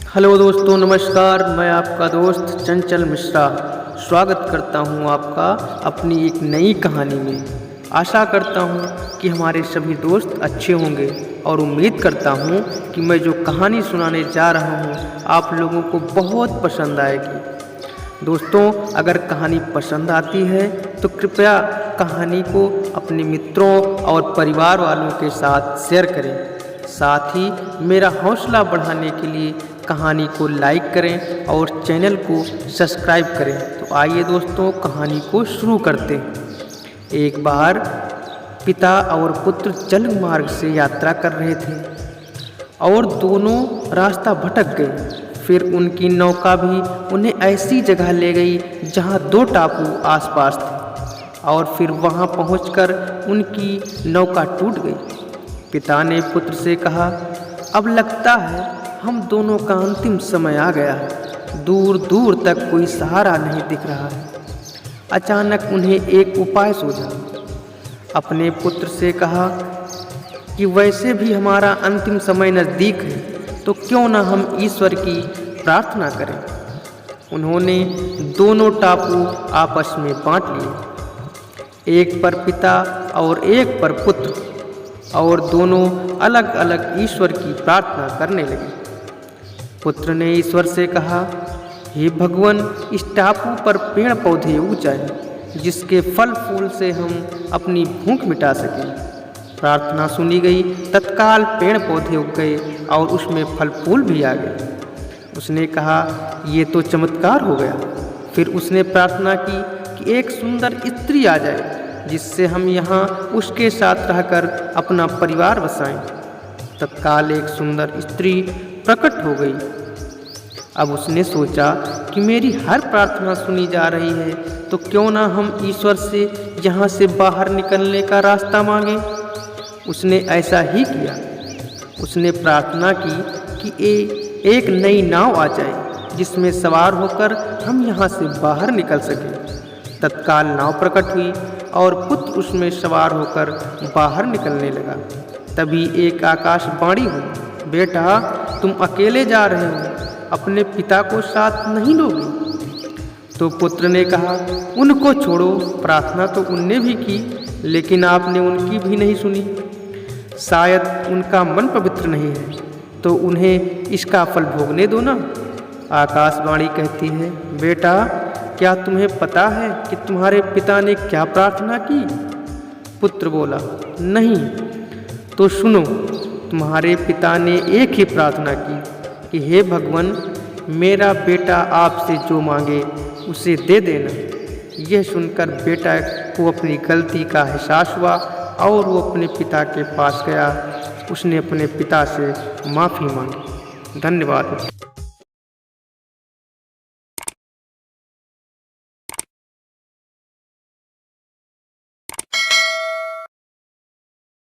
Hello दोस्तों, नमस्कार। मैं आपका दोस्त चंचल मिश्रा स्वागत करता हूं आपका अपनी एक नई कहानी में। आशा करता हूं कि हमारे सभी दोस्त अच्छे होंगे और उम्मीद करता हूं कि मैं जो कहानी सुनाने जा रहा हूं आप लोगों को बहुत पसंद आएगी। दोस्तों, अगर कहानी पसंद आती है तो कृपया कहानी को अपने मित्रों और परिवार वालों के साथ शेयर करें। साथ ही मेरा हौसला बढ़ाने के लिए कहानी को लाइक करें और चैनल को सब्सक्राइब करें। तो आइए दोस्तों, कहानी को शुरू करते हैं। एक बार पिता और पुत्र जल मार्ग से यात्रा कर रहे थे और दोनों रास्ता भटक गए। फिर उनकी नौका भी उन्हें ऐसी जगह ले गई जहां दो टापू आसपास थे और फिर वहां पहुंचकर उनकी नौका टूट गई। पिता ने पुत्र से कहा, अब लगता है हम दोनों का अंतिम समय आ गया है। दूर दूर तक कोई सहारा नहीं दिख रहा है। अचानक उन्हें एक उपाय सूझा। अपने पुत्र से कहा कि वैसे भी हमारा अंतिम समय नज़दीक है, तो क्यों ना हम ईश्वर की प्रार्थना करें। उन्होंने दोनों टापू आपस में बांट लिए, एक पर पिता और एक पर पुत्र, और दोनों अलग अलग ईश्वर की प्रार्थना करने लगे। पुत्र ने ईश्वर से कहा, हे भगवान, इस टापू पर पेड़ पौधे उग जाएं, जिसके फल फूल से हम अपनी भूख मिटा सकें। प्रार्थना सुनी गई। तत्काल पेड़ पौधे उग गए और उसमें फल फूल भी आ गए। उसने कहा, ये तो चमत्कार हो गया। फिर उसने प्रार्थना की कि एक सुंदर स्त्री आ जाए, जिससे हम यहाँ उसके साथ रहकर अपना परिवार बसाएं। तत्काल एक सुंदर स्त्री प्रकट हो गई। अब उसने सोचा कि मेरी हर प्रार्थना सुनी जा रही है, तो क्यों ना हम ईश्वर से यहाँ से बाहर निकलने का रास्ता मांगे। उसने ऐसा ही किया। उसने प्रार्थना की कि एक नई नाव आ जाए, जिसमें सवार होकर हम यहाँ से बाहर निकल सकें। तत्काल नाव प्रकट हुई और पुत्र उसमें सवार होकर बाहर निकलने लगा। तभी एक आकाशवाणी हुई, बेटा, तुम अकेले जा रहे हो, अपने पिता को साथ नहीं लोगे। तो पुत्र ने कहा, उनको छोड़ो, प्रार्थना तो उनने भी की, लेकिन आपने उनकी भी नहीं सुनी। शायद उनका मन पवित्र नहीं है, तो उन्हें इसका फल भोगने दो ना। आकाशवाणी कहती है, बेटा, क्या तुम्हें पता है कि तुम्हारे पिता ने क्या प्रार्थना की। पुत्र बोला, नहीं। तो सुनो, तुम्हारे पिता ने एक ही प्रार्थना की कि हे भगवान, मेरा बेटा आपसे जो मांगे उसे दे देना। यह सुनकर बेटा को अपनी गलती का एहसास हुआ और वो अपने पिता के पास गया। उसने अपने पिता से माफ़ी मांगी। धन्यवाद।